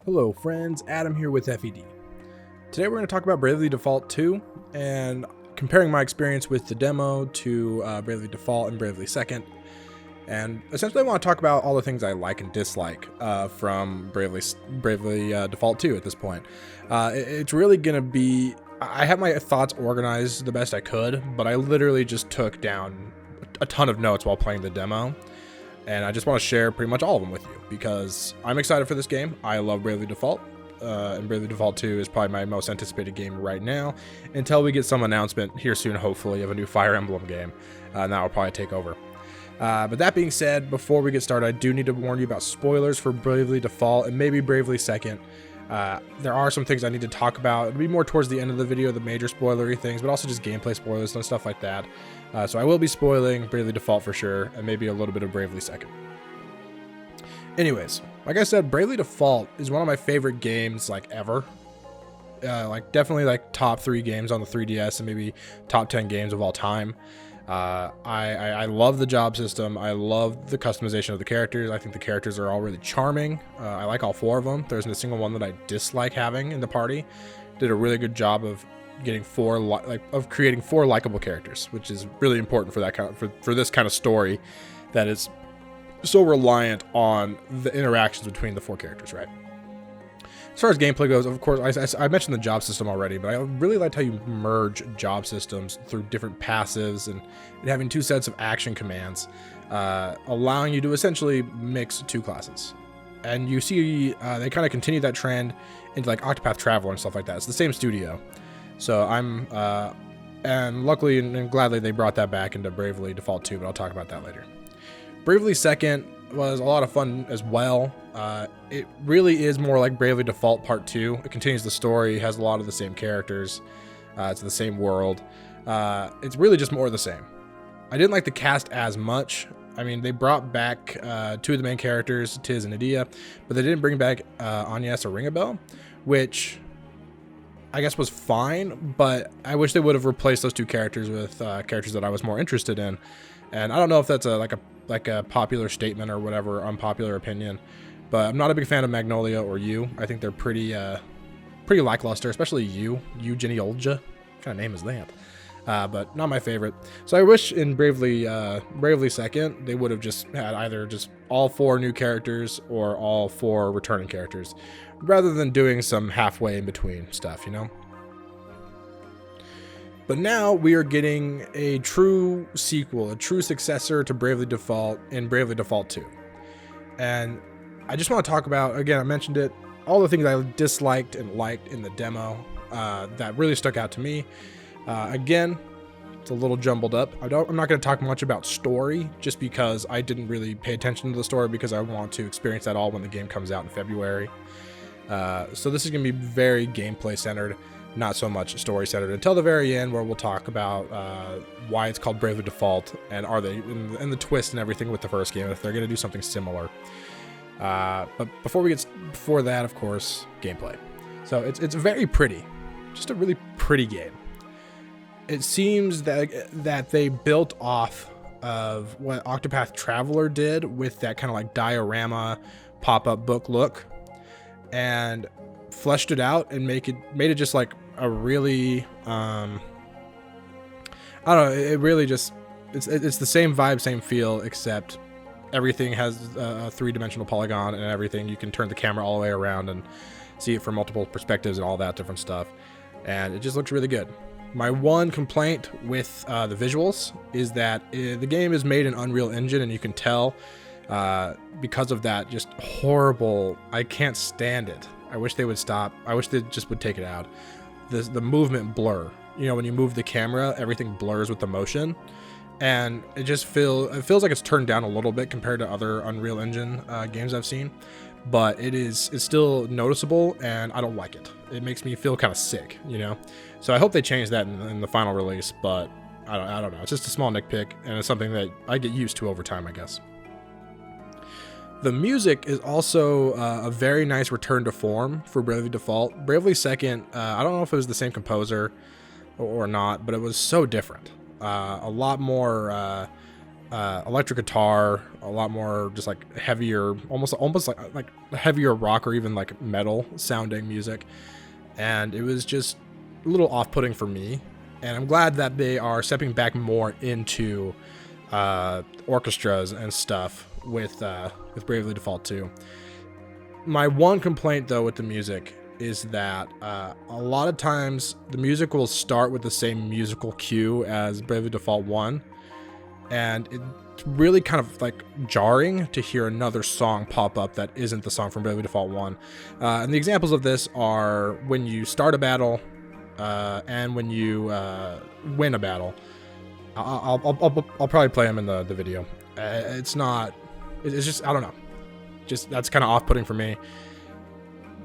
Hello friends, Adam here with FED. Today we're going to talk about Bravely Default 2 and comparing my experience with the demo to Bravely Default and Bravely Second. And essentially I want to talk about all the things I like and dislike from Bravely Default 2 at this point. It's really going to be, I have my thoughts organized the best I could, but I literally just took down a ton of notes while playing the demo. And I just want to share pretty much all of them with you because I'm excited for this game. I love Bravely Default, and Bravely Default 2 is probably my most anticipated game right now until we get some announcement here soon, hopefully, of a new Fire Emblem game. And that will probably take over. But that being said, before we get started, I do need to warn you about spoilers for Bravely Default and maybe Bravely Second. There are some things I need to talk about. It'll be more towards the end of the video, the major spoilery things, but also just gameplay spoilers and stuff like that. So I will be spoiling Bravely Default for sure, and maybe a little bit of Bravely Second. Anyways, like I said, Bravely Default is one of my favorite games, like, ever. Definitely, like, top 3 games on the 3DS and maybe top 10 games of all time. I love the job system. I love the customization of the characters. I think the characters are all really charming. I like all 4 of them. There isn't a single one that I dislike having in the party. Did a really good job of getting creating 4 likable characters, which is really important for that for this kind of story that is so reliant on the interactions between the 4 characters, right? As far as gameplay goes, of course, I mentioned the job system already, but I really liked how you merge job systems through different passives and having 2 sets of action commands, allowing you to essentially mix 2 classes. And you see they kind of continue that trend into like Octopath Traveler and stuff like that. It's the same studio. So and luckily and gladly they brought that back into Bravely Default 2, but I'll talk about that later. Bravely Second was a lot of fun as well. It really is more like Bravely Default Part 2. It continues the story, has a lot of the same characters. It's the same world. It's really just more of the same. I didn't like the cast as much. I mean, they brought back 2 of the main characters, Tiz and Adia, but they didn't bring back Agnes or Ringabel, which I guess was fine, but I wish they would have replaced those 2 characters with characters that I was more interested in. And I don't know if that's like a popular statement or whatever, unpopular opinion, but I'm not a big fan of Magnolia or Yu. I think they're pretty lackluster, especially Yu Jenny Olja. What kind of name is that? But not my favorite. So I wish in Bravely Second they would have just had either just all 4 new characters or all 4 returning characters, rather than doing some halfway in between stuff, you know? But now we are getting a true sequel, a true successor to Bravely Default in Bravely Default 2. And I just want to talk about, again, I mentioned it, all the things I disliked and liked in the demo that really stuck out to me. Again, it's a little jumbled up. I'm not going to talk much about story just because I didn't really pay attention to the story because I want to experience that all when the game comes out in February. So this is going to be very gameplay centered, not so much story centered until the very end, where we'll talk about why it's called Bravely Default and are they and the twist and everything with the first game, if they're going to do something similar. But before that, of course, gameplay. So it's very pretty, just a really pretty game. It seems that they built off of what Octopath Traveler did with that kind of like diorama pop-up book look, and fleshed it out and made it just like a really I don't know, it really just it's the same vibe, same feel, except everything has a 3-dimensional polygon and everything. You can turn the camera all the way around and see it from multiple perspectives and all that different stuff, and it just looks really good. My one complaint with the visuals is that the game is made in Unreal Engine, and you can tell because of that, just horrible. I can't stand it. I wish they would stop. I wish they just would take it out. The movement blur. You know, when you move the camera, everything blurs with the motion, and it feels like it's turned down a little bit compared to other Unreal Engine games I've seen. But it's still noticeable, and I don't like it. It makes me feel kind of sick, you know? So I hope they change that in the final release, but I don't know. It's just a small nitpick, and it's something that I get used to over time, I guess. The music is also a very nice return to form for Bravely Default. Bravely Second, I don't know if it was the same composer or not, but it was so different. A lot more electric guitar, a lot more just like heavier, almost like heavier rock or even like metal sounding music. And it was just a little off-putting for me. And I'm glad that they are stepping back more into orchestras and stuff with Bravely Default 2. My one complaint though with the music is that a lot of times the music will start with the same musical cue as Bravely Default 1, and it's really kind of like jarring to hear another song pop up that isn't the song from Bravely Default 1. And the examples of this are when you start a battle and when you win a battle. I'll probably play them in the video. It's just, I don't know. Just that's kind of off-putting for me.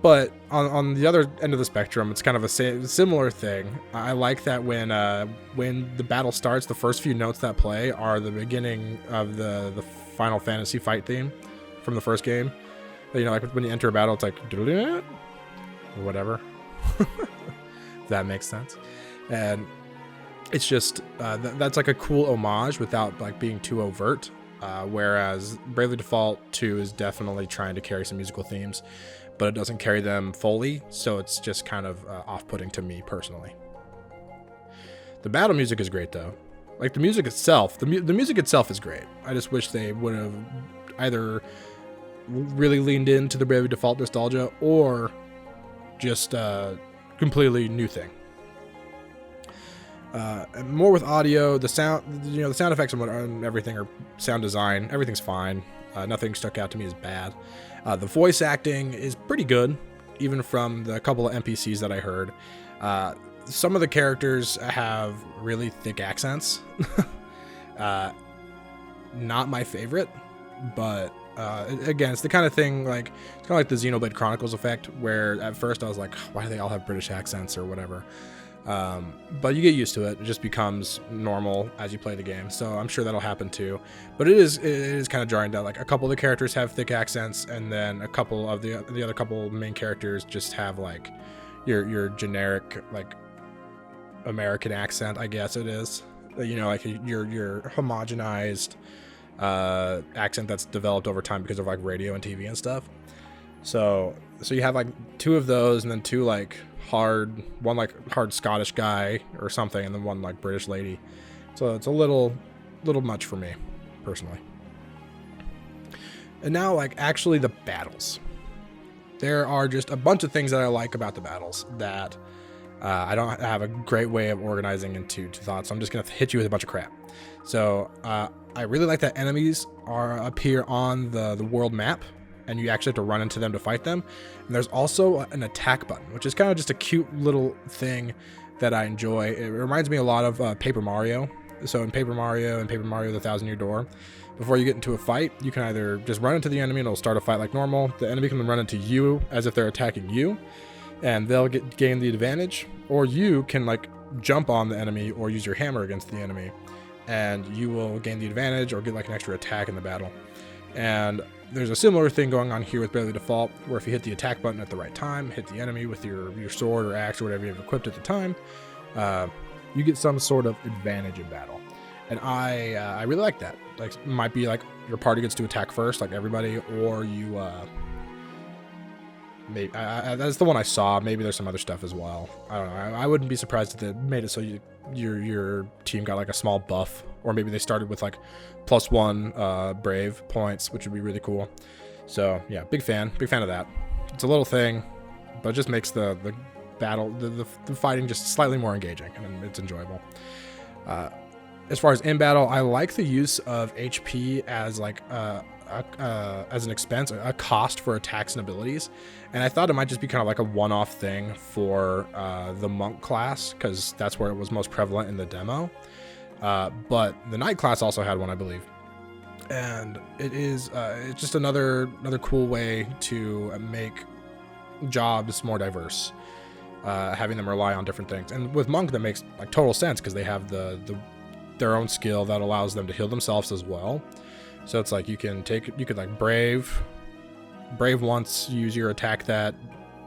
But on the other end of the spectrum, it's kind of a similar thing. I like that when the battle starts, the first few notes that play are the beginning of the Final Fantasy fight theme from the first game. You know, like when you enter a battle, it's like or whatever. If that makes sense. And it's just that's like a cool homage without like being too overt. Whereas Bravely Default 2 is definitely trying to carry some musical themes, but it doesn't carry them fully, so it's just kind of off-putting to me personally. The battle music is great though. Like the music itself, the music itself is great. I just wish they would have either really leaned into the Bravely Default nostalgia or just a completely new thing. More with audio, the sound effects and everything, or sound design, everything's fine. Nothing stuck out to me as bad. The voice acting is pretty good, even from the couple of NPCs that I heard. Some of the characters have really thick accents. Not my favorite, but again, it's the kind of thing like it's kind of like the Xenoblade Chronicles effect, where at first I was like, why do they all have British accents or whatever? But you get used to it. It just becomes normal as you play the game. So I'm sure that'll happen too. But it is kind of jarring that like a couple of the characters have thick accents, and then a couple of the other couple main characters just have like your generic like American accent, I guess it is. You know, like your homogenized accent that's developed over time because of like radio and TV and stuff. So you have like two of those, and then two like one hard Scottish guy or something, and then one like British lady. So it's a little much for me personally. And now like actually the battles. There are just a bunch of things that I like about the battles that I don't have a great way of organizing into thoughts. So I'm just gonna hit you with a bunch of crap. So I really like that enemies are up here on the world map, and you actually have to run into them to fight them. And there's also an attack button, which is kind of just a cute little thing that I enjoy. It reminds me a lot of Paper Mario. So in Paper Mario and Paper Mario the Thousand Year Door, before you get into a fight, you can either just run into the enemy and it'll start a fight like normal. The enemy can run into you as if they're attacking you, and they'll gain the advantage. Or you can like jump on the enemy or use your hammer against the enemy, and you will gain the advantage or get like an extra attack in the battle. And there's a similar thing going on here with Bravely Default, where if you hit the attack button at the right time, hit the enemy with your sword or axe or whatever you have equipped at the time, you get some sort of advantage in battle. And I really like that. Like, it might be like your party gets to attack first, like everybody, or you maybe that's the one I saw. Maybe there's some other stuff as well. I don't know. I wouldn't be surprised if they made it so your team got like a small buff, or maybe they started with like +1 brave points, which would be really cool. So yeah, big fan of that. It's a little thing, but it just makes the battle, the fighting just slightly more engaging, and it's enjoyable. As far as in battle, I like the use of HP as like as an expense, a cost for attacks and abilities. And I thought it might just be kind of like a one-off thing for the monk class, because that's where it was most prevalent in the demo. But the knight class also had one, I believe. And it's just another cool way to make jobs more diverse, having them rely on different things. And with monk, that makes like total sense, because they have their own skill that allows them to heal themselves as well. So it's like you could like brave once, use your attack that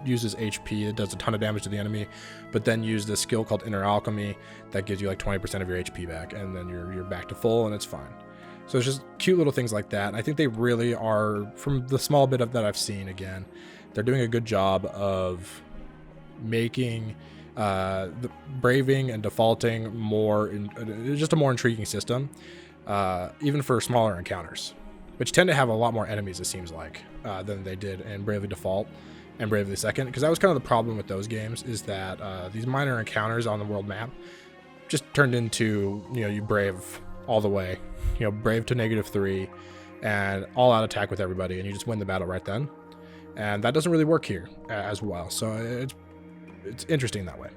uses HP, it does a ton of damage to the enemy, but then use this skill called Inner Alchemy that gives you like 20% of your HP back, and then you're back to full, and it's fine. So it's just cute little things like that. I think they really are, from the small bit of that I've seen, again, they're doing a good job of making the braving and defaulting just a more intriguing system, even for smaller encounters, which tend to have a lot more enemies, it seems like, than they did in Bravely Default and Bravely Second, because that was kind of the problem with those games, is that these minor encounters on the world map just turned into, you brave all the way, brave to -3 and all out attack with everybody, and you just win the battle right then. And that doesn't really work here as well. So it's interesting that way.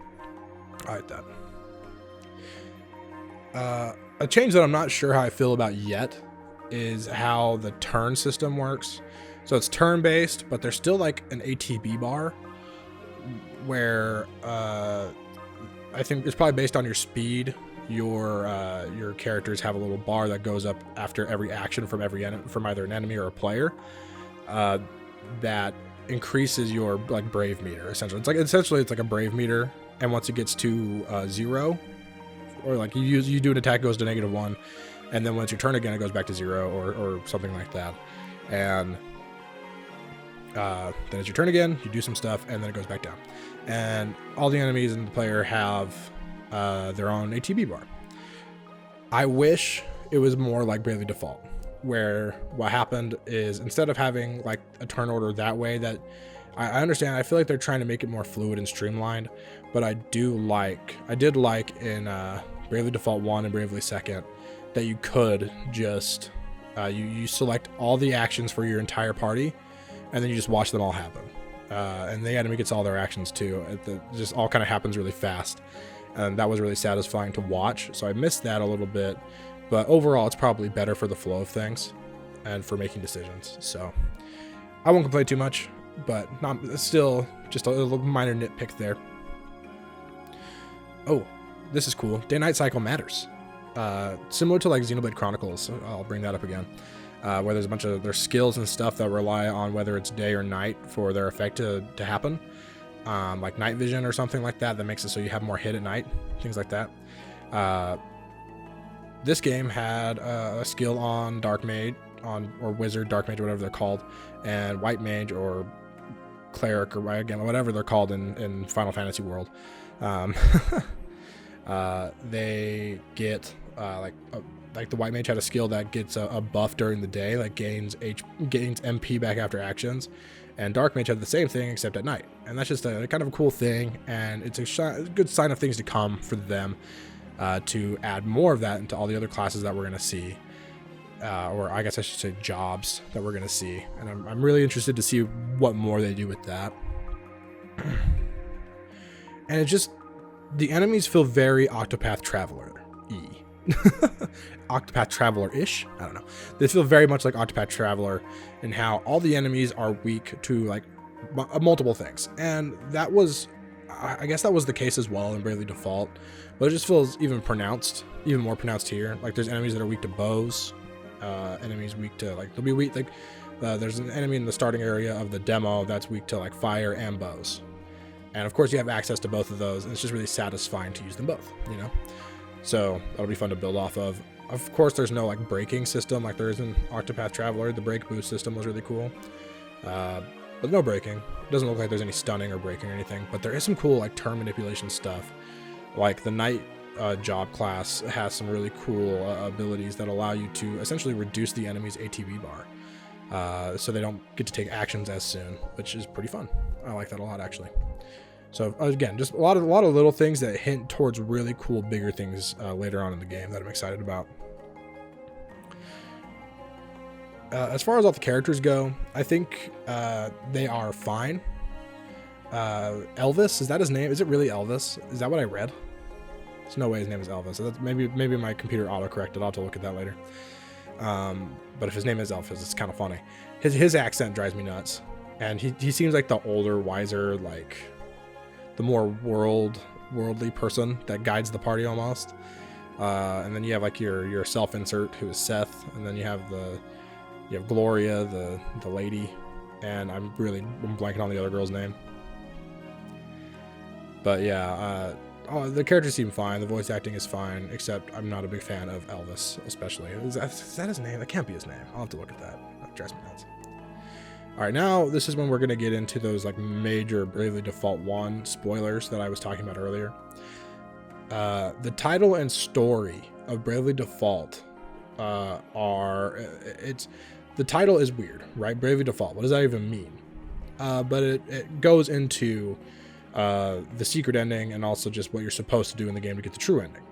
I like that. A change that I'm not sure how I feel about yet is how the turn system works. So it's turn-based, but there's still like an ATB bar where I think it's probably based on your speed. Your characters have a little bar that goes up after every action from either an enemy or a player. That increases your like brave meter. Essentially, it's like a brave meter, and once it gets to 0, or like you do an attack, goes to -1, and then once your turn again, it goes back to 0 or something like that. And then it's your turn again, you do some stuff, and then it goes back down. And all the enemies and the player have their own ATB bar. I wish it was more like Bravely Default, where what happened is, instead of having like a turn order that way, that I understand, I feel like they're trying to make it more fluid and streamlined, but I did like in Bravely Default 1 and Bravely Second that you could just you select all the actions for your entire party, and then you just watch them all happen, and the enemy gets all their actions too. It just all kind of happens really fast, and that was really satisfying to watch. So I missed that a little bit, but overall it's probably better for the flow of things and for making decisions. So I won't complain too much, but still just a little minor nitpick there. Oh, this is cool. Day-night cycle matters. Similar to like Xenoblade Chronicles, I'll bring that up again, where there's there's skills and stuff that rely on whether it's day or night for their effect to happen. Like night vision or something like that makes it so you have more hit at night, things like that. This game had a skill on Dark Mage, or Wizard, Dark Mage, or whatever they're called, and White Mage or Cleric, or again whatever they're called in Final Fantasy World. They get like the White Mage had a skill that gets a buff during the day, like gains MP back after actions, and Dark Mage had the same thing except at night. And that's just a kind of a cool thing, and it's a good sign of things to come for them, to add more of that into all the other classes that we're going to see, or I guess I should say jobs that we're going to see. And I'm really interested to see what more they do with that. And it's just, the enemies feel very Octopath Traveler-y. Octopath Traveler-ish? I don't know. They feel very much like Octopath Traveler in how all the enemies are weak to like multiple things. And that was, I guess that was the case as well in Bravely Default, but it just feels even more pronounced here. Like there's enemies that are weak to bows, enemies weak to like, they'll be weak, like there's an enemy in the starting area of the demo that's weak to like fire and bows. And of course you have access to both of those, and it's just really satisfying to use them both, So that'll be fun to build off of. Of course, there's no like breaking system like there is in Octopath Traveler. The break boost system was really cool, but no breaking. It doesn't look like there's any stunning or breaking or anything, but there is some cool like turn manipulation stuff. Like the Night job class has some really cool abilities that allow you to essentially reduce the enemy's ATB bar, so they don't get to take actions as soon, which is pretty fun. I like that a lot, actually. So again, just a lot of little things that hint towards really cool, bigger things later on in the game that I'm excited about. As far as all the characters go, I think they are fine. Elvis, is that his name? Is it really Elvis? Is that what I read? There's no way his name is Elvis. So that's maybe my computer auto-corrected. I'll have to look at that later. But if his name is Elvis, it's kind of funny. His accent drives me nuts. And he seems like the older, wiser, like the more worldly person that guides the party almost. And then you have like your self-insert, who is Seth, and then you have Gloria, the lady, and I'm blanking on the other girl's name. But yeah, the characters seem fine. The voice acting is fine, except I'm not a big fan of Elvis, especially. Is that his name? That can't be his name. I'll have to look at that. That drives me nuts. All right, now this is when we're gonna get into those like major Bravely Default 1 spoilers that I was talking about earlier. The title and story of Bravely Default the title is weird, right? Bravely Default. What does that even mean? But it goes into the secret ending and also just what you're supposed to do in the game to get the true ending.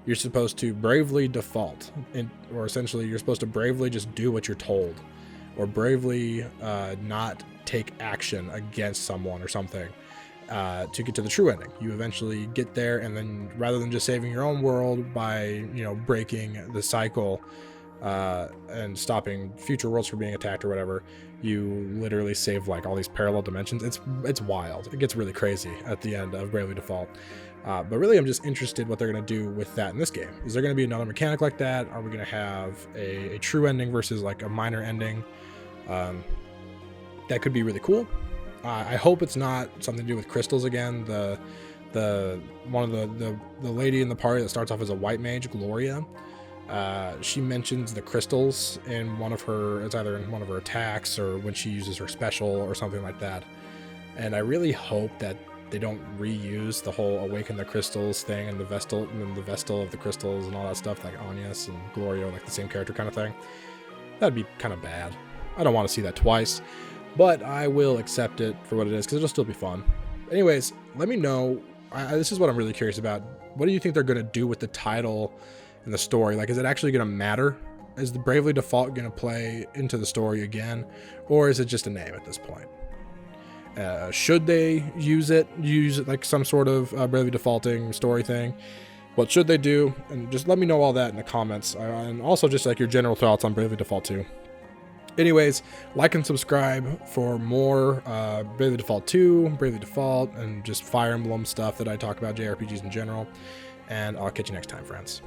You're supposed to bravely default, or essentially you're supposed to bravely just do what you're told, or bravely not take action against someone or something to get to the true ending. You eventually get there, and then rather than just saving your own world by breaking the cycle and stopping future worlds from being attacked or whatever, you literally save like all these parallel dimensions. It's wild. It gets really crazy at the end of Bravely Default. But really, I'm just interested what they're going to do with that in this game. Is there going to be another mechanic like that? Are we going to have a true ending versus like a minor ending? That could be really cool. I hope it's not something to do with crystals again. The lady in the party that starts off as a white mage, Gloria, she mentions the crystals in it's either in one of her attacks or when she uses her special or something like that. And I really hope that they don't reuse the whole awaken the crystals thing and the Vestal of the crystals and all that stuff, like Agnes and Gloria, like the same character kind of thing. That'd be kind of bad. I don't want to see that twice, but I will accept it for what it is because it'll still be fun. Anyways, let me know. This is what I'm really curious about. What do you think they're going to do with the title and the story? Like, is it actually going to matter? Is the Bravely Default going to play into the story again, or is it just a name at this point? Should they use it like some sort of Bravely Defaulting story thing? What should they do? And just let me know all that in the comments, and also just like your general thoughts on Bravely Default 2. Anyways, like and subscribe for more Bravely Default 2, Bravely Default, and just Fire Emblem stuff that I talk about, JRPGs in general. And I'll catch you next time, friends.